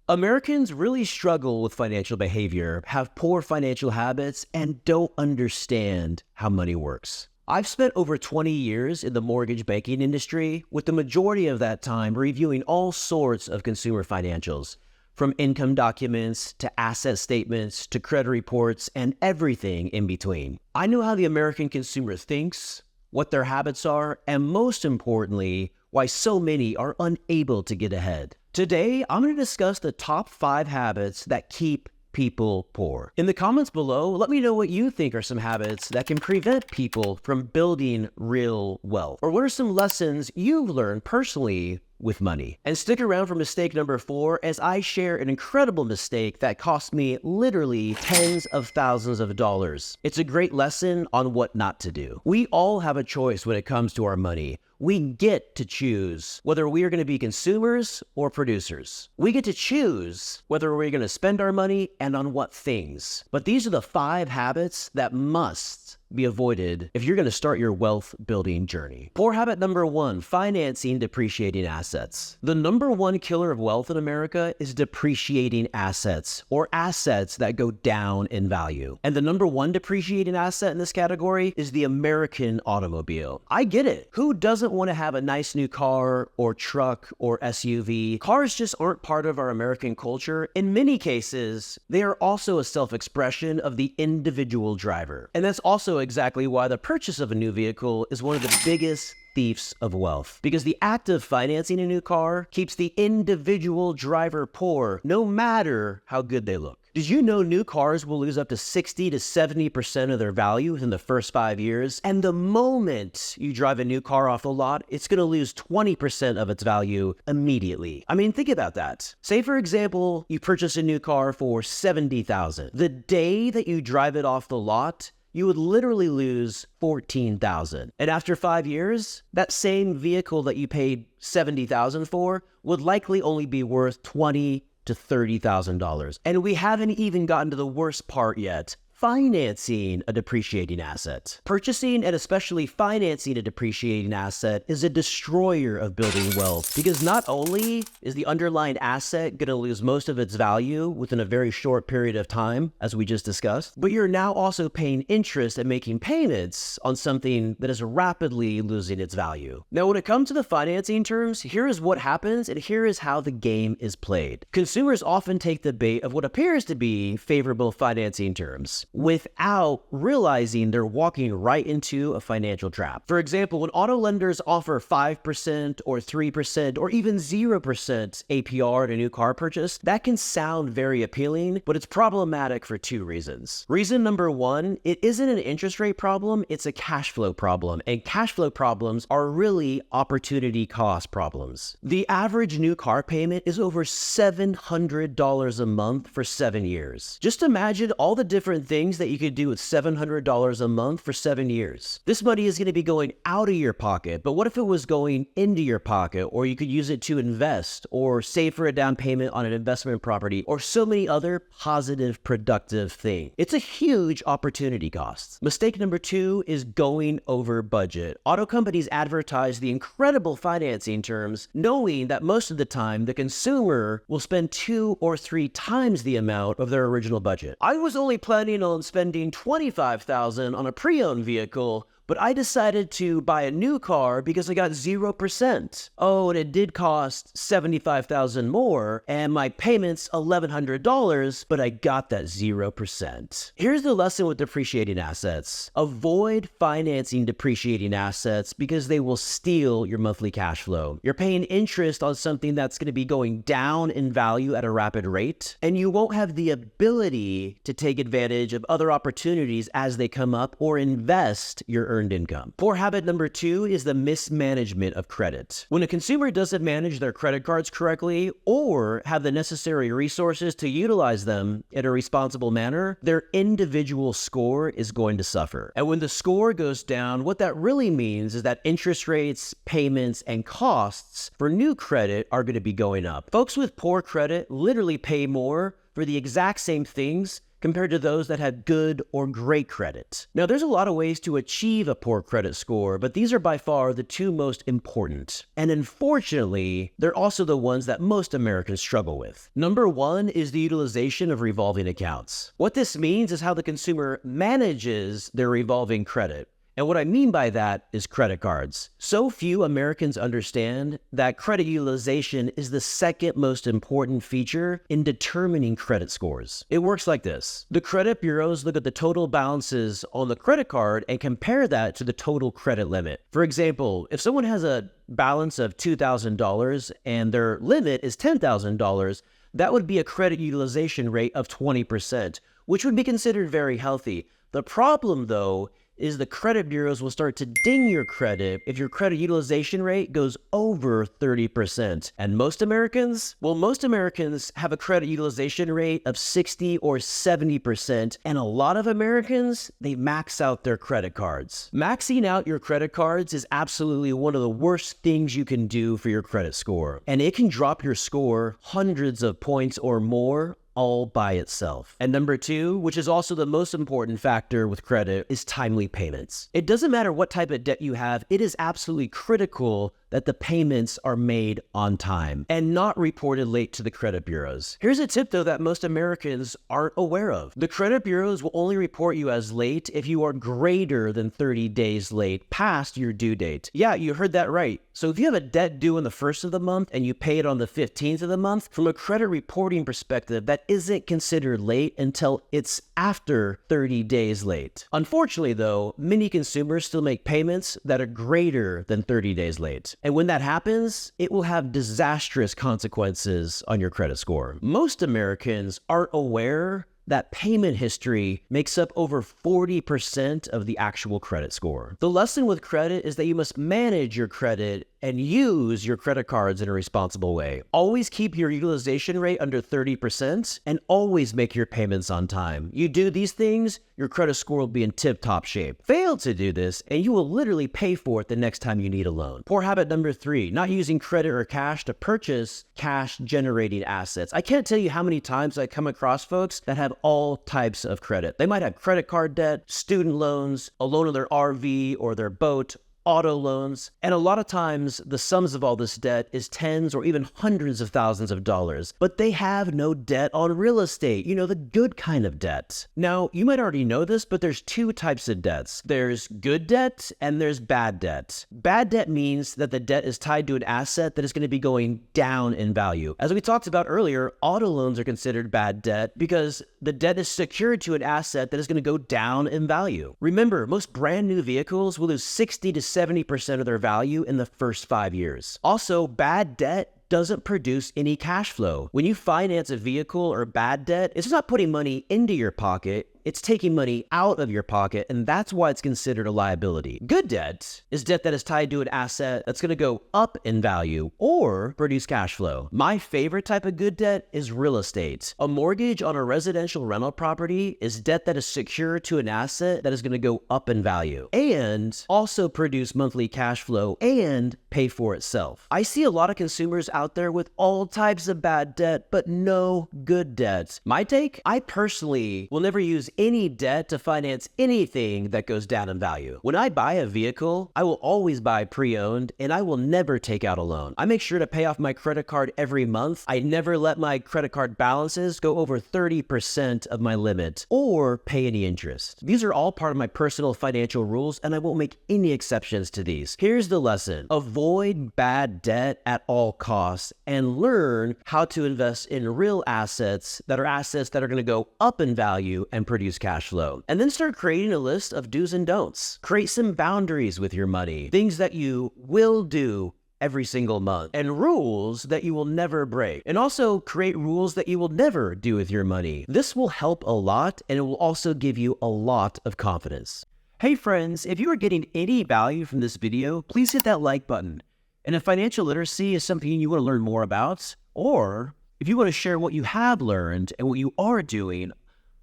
Americans really struggle with financial behavior, have poor financial habits, and don't understand how money works. I've spent over 20 years in the mortgage banking industry, with the majority of that time reviewing all sorts of consumer financials, from income documents to asset statements to credit reports and everything in between. I know how the American consumer thinks, what their habits are, and most importantly, why so many are unable to get ahead. Today, I'm going to discuss the top 5 habits that keep people poor. In the comments below, let me know what you think are some habits that can prevent people from building real wealth. Or what are some lessons you've learned personally with money? And stick around for mistake number 4 as I share an incredible mistake that cost me literally tens of thousands of dollars. It's a great lesson on what not to do. We all have a choice when it comes to our money. We get to choose whether we are going to be consumers or producers. We get to choose whether we're going to spend our money and on what things. But these are the 5 habits that must be avoided if you're going to start your wealth building journey. Poor habit number 1, financing depreciating assets. The number 1 killer of wealth in America is depreciating assets, or assets that go down in value. And the number 1 depreciating asset in this category is the American automobile. I get it. Who doesn't want to have a nice new car or truck or SUV? Cars just aren't part of our American culture. In many cases, they are also a self-expression of the individual driver. And that's also exactly why the purchase of a new vehicle is one of the biggest thieves of wealth, because the act of financing a new car keeps the individual driver poor, no matter how good they look. Did you know new cars will lose up to 60 to 70% of their value within the first 5 years? And the moment you drive a new car off the lot, it's going to lose 20% of its value immediately. I mean, think about that. Say, for example, you purchase a new car for $70,000. The day that you drive it off the lot, you would literally lose $14,000. And after 5 years, that same vehicle that you paid $70,000 for would likely only be worth $20,000 to $30,000. And we haven't even gotten to the worst part yet: financing a depreciating asset. Purchasing and especially financing a depreciating asset is a destroyer of building wealth, because not only is the underlying asset going to lose most of its value within a very short period of time, as we just discussed, but you're now also paying interest and making payments on something that is rapidly losing its value. Now, when it comes to the financing terms, here is what happens and here is how the game is played. Consumers often take the bait of what appears to be favorable financing terms without realizing they're walking right into a financial trap. For example, when auto lenders offer 5% or 3% or even 0% APR at a new car purchase, that can sound very appealing, but it's problematic for 2 reasons. Reason number 1, it isn't an interest rate problem, it's a cash flow problem, and cash flow problems are really opportunity cost problems. The average new car payment is over $700 a month for 7 years. Just imagine all the different things that you could do with $700 a month for 7 years. This money is going to be going out of your pocket, but what if it was going into your pocket, or you could use it to invest or save for a down payment on an investment property, or so many other positive, productive things? It's a huge opportunity cost. Mistake number 2 is going over budget. Auto companies advertise the incredible financing terms, knowing that most of the time the consumer will spend 2 or 3 times the amount of their original budget. I was only planning on spending $25,000 on a pre-owned vehicle, but I decided to buy a new car because I got 0%. Oh, and it did cost $75,000 more, and my payment's $1,100, but I got that 0%. Here's the lesson with depreciating assets. Avoid financing depreciating assets because they will steal your monthly cash flow. You're paying interest on something that's going to be going down in value at a rapid rate, and you won't have the ability to take advantage of other opportunities as they come up or invest your earned income. Poor habit number 2 is the mismanagement of credit. When a consumer doesn't manage their credit cards correctly or have the necessary resources to utilize them in a responsible manner, their individual score is going to suffer. And when the score goes down, what that really means is that interest rates, payments, and costs for new credit are going to be going up. Folks with poor credit literally pay more for the exact same things compared to those that had good or great credit. Now, there's a lot of ways to achieve a poor credit score, but these are by far the two most important. And unfortunately, they're also the ones that most Americans struggle with. Number one is the utilization of revolving accounts. What this means is how the consumer manages their revolving credit. And what I mean by that is credit cards. So few Americans understand that credit utilization is the second most important feature in determining credit scores. It works like this. The credit bureaus look at the total balances on the credit card and compare that to the total credit limit. For example, if someone has a balance of $2,000 and their limit is $10,000, that would be a credit utilization rate of 20%, which would be considered very healthy. The problem, though, is the credit bureaus will start to ding your credit if your credit utilization rate goes over 30%. And most Americans? Well, most Americans have a credit utilization rate of 60 or 70%, and a lot of Americans, they max out their credit cards. Maxing out your credit cards is absolutely one of the worst things you can do for your credit score, and it can drop your score hundreds of points or more all by itself. And number two, which is also the most important factor with credit, is timely payments. It doesn't matter what type of debt you have, it is absolutely critical that the payments are made on time and not reported late to the credit bureaus. Here's a tip though that most Americans aren't aware of. The credit bureaus will only report you as late if you are greater than 30 days late past your due date. Yeah, you heard that right. So if you have a debt due on the 1st of the month and you pay it on the 15th of the month, from a credit reporting perspective, that isn't considered late until it's after 30 days late. Unfortunately though, many consumers still make payments that are greater than 30 days late. And when that happens, it will have disastrous consequences on your credit score. Most Americans aren't aware that payment history makes up over 40% of the actual credit score. The lesson with credit is that you must manage your credit and use your credit cards in a responsible way. Always keep your utilization rate under 30% and always make your payments on time. You do these things, your credit score will be in tip-top shape. Fail to do this, and you will literally pay for it the next time you need a loan. Poor habit number three, not using credit or cash to purchase cash-generating assets. I can't tell you how many times I come across folks that have all types of credit. They might have credit card debt, student loans, a loan on their RV or their boat, auto loans, and a lot of times the sums of all this debt is tens or even hundreds of thousands of dollars, but they have no debt on real estate, the good kind of debt. Now, you might already know this, but there's two types of debts. There's good debt and there's bad debt. Bad debt means that the debt is tied to an asset that is going to be going down in value. As we talked about earlier, auto loans are considered bad debt because the debt is secured to an asset that is going to go down in value. Remember, most brand new vehicles will lose 60 to 70% of their value in the first 5 years. Also, bad debt doesn't produce any cash flow. When you finance a vehicle or bad debt, it's not putting money into your pocket, it's taking money out of your pocket, and that's why it's considered a liability. Good debt is debt that is tied to an asset that's going to go up in value or produce cash flow. My favorite type of good debt is real estate. A mortgage on a residential rental property is debt that is secure to an asset that is going to go up in value and also produce monthly cash flow and pay for itself. I see a lot of consumers out there with all types of bad debt, but no good debt. My take? I personally will never use any debt to finance anything that goes down in value. When I buy a vehicle, I will always buy pre-owned and I will never take out a loan. I make sure to pay off my credit card every month. I never let my credit card balances go over 30% of my limit or pay any interest. These are all part of my personal financial rules and I won't make any exceptions to these. Here's the lesson. Avoid bad debt at all costs and learn how to invest in real assets that are going to go up in value and produce cash flow. And then start creating a list of do's and don'ts. Create some boundaries with your money, things that you will do every single month, and rules that you will never break. And also create rules that you will never do with your money. This will help a lot, and it will also give you a lot of confidence. Hey friends, if you are getting any value from this video, please hit that like button. And if financial literacy is something you want to learn more about, or if you want to share what you have learned and what you are doing,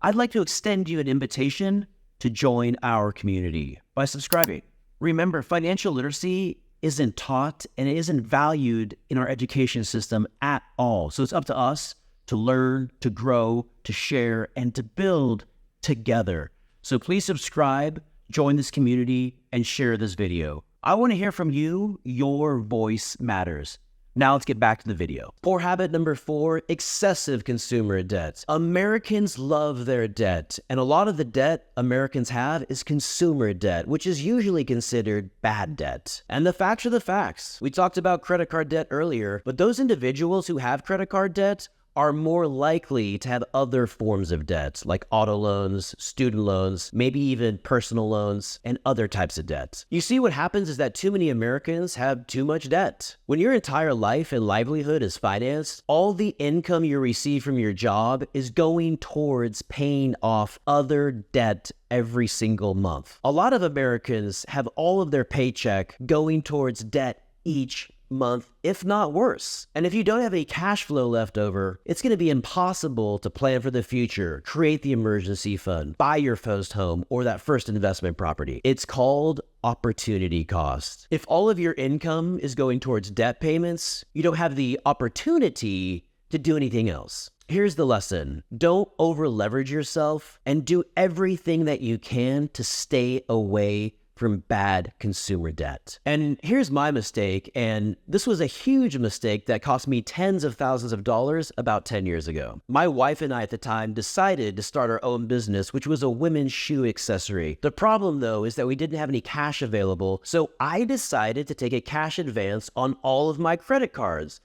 I'd like to extend you an invitation to join our community by subscribing. Remember, financial literacy isn't taught and it isn't valued in our education system at all. So it's up to us to learn, to grow, to share, and to build together. So please subscribe, join this community, and share this video. I want to hear from you. Your voice matters. Now let's get back to the video. Poor habit number 4, excessive consumer debt. Americans love their debt, and a lot of the debt Americans have is consumer debt, which is usually considered bad debt. And the facts are the facts. We talked about credit card debt earlier, but those individuals who have credit card debt are more likely to have other forms of debt, like auto loans, student loans, maybe even personal loans, and other types of debt. You see, what happens is that too many Americans have too much debt. When your entire life and livelihood is financed, all the income you receive from your job is going towards paying off other debt every single month. A lot of Americans have all of their paycheck going towards debt each month, if not worse. And if you don't have any cash flow left over, it's going to be impossible to plan for the future, create the emergency fund, buy your first home or that first investment property. It's called opportunity cost. If all of your income is going towards debt payments, you don't have the opportunity to do anything else. Here's the lesson. Don't over leverage yourself and do everything that you can to stay away from bad consumer debt. And here's my mistake, and this was a huge mistake that cost me tens of thousands of dollars about 10 years ago. My wife and I at the time decided to start our own business, which was a women's shoe accessory. The problem though is that we didn't have any cash available, so I decided to take a cash advance on all of my credit cards.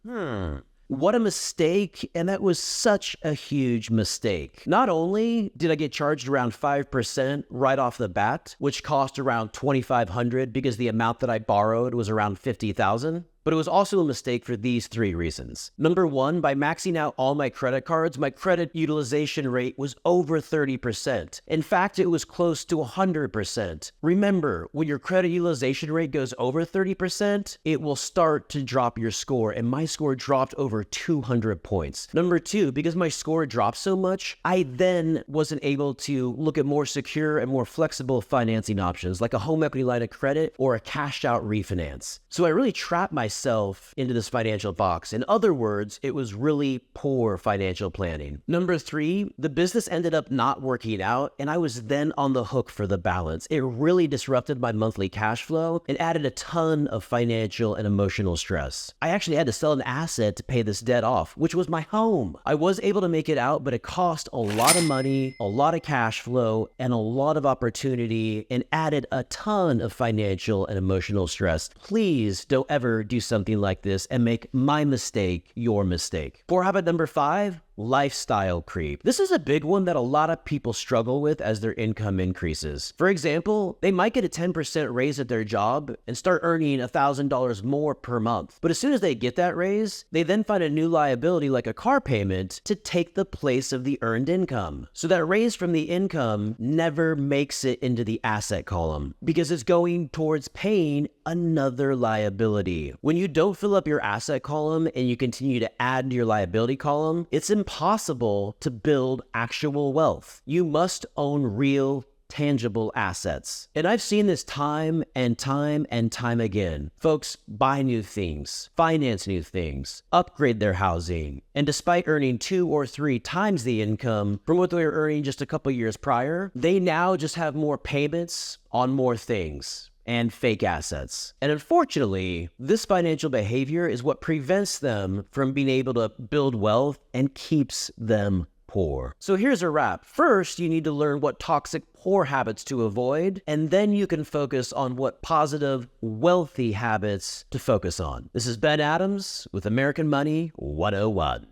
What a mistake, and that was such a huge mistake. Not only did I get charged around 5% right off the bat, which cost around $2,500 because the amount that I borrowed was around $50,000, but it was also a mistake for these 3 reasons. Number 1, by maxing out all my credit cards, my credit utilization rate was over 30%. In fact, it was close to 100%. Remember, when your credit utilization rate goes over 30%, it will start to drop your score, and my score dropped over 200 points. Number 2, because my score dropped so much, I then wasn't able to look at more secure and more flexible financing options, like a home equity line of credit or a cashed out refinance. So I really trapped myself into this financial box. In other words, it was really poor financial planning. Number 3, the business ended up not working out, and I was then on the hook for the balance. It really disrupted my monthly cash flow and added a ton of financial and emotional stress. I actually had to sell an asset to pay this debt off, which was my home. I was able to make it out, but it cost a lot of money, a lot of cash flow, and a lot of opportunity, and added a ton of financial and emotional stress. Please don't ever do something like this and make my mistake your mistake. Poor habit number 5, lifestyle creep. This is a big one that a lot of people struggle with as their income increases. For example, they might get a 10% raise at their job and start earning $1,000 more per month. But as soon as they get that raise, they then find a new liability like a car payment to take the place of the earned income. So that raise from the income never makes it into the asset column because it's going towards paying another liability. When you don't fill up your asset column and you continue to add to your liability column, it's impossible to build actual wealth. You must own real, tangible assets. And I've seen this time and time and time again. Folks buy new things, finance new things, upgrade their housing, and despite earning 2 or 3 times the income from what they were earning just a couple years prior, they now just have more payments on more things and fake assets. And unfortunately, this financial behavior is what prevents them from being able to build wealth and keeps them poor. So here's a wrap. First, you need to learn what toxic poor habits to avoid, and then you can focus on what positive, wealthy habits to focus on. This is Ben Adams with American Money 101.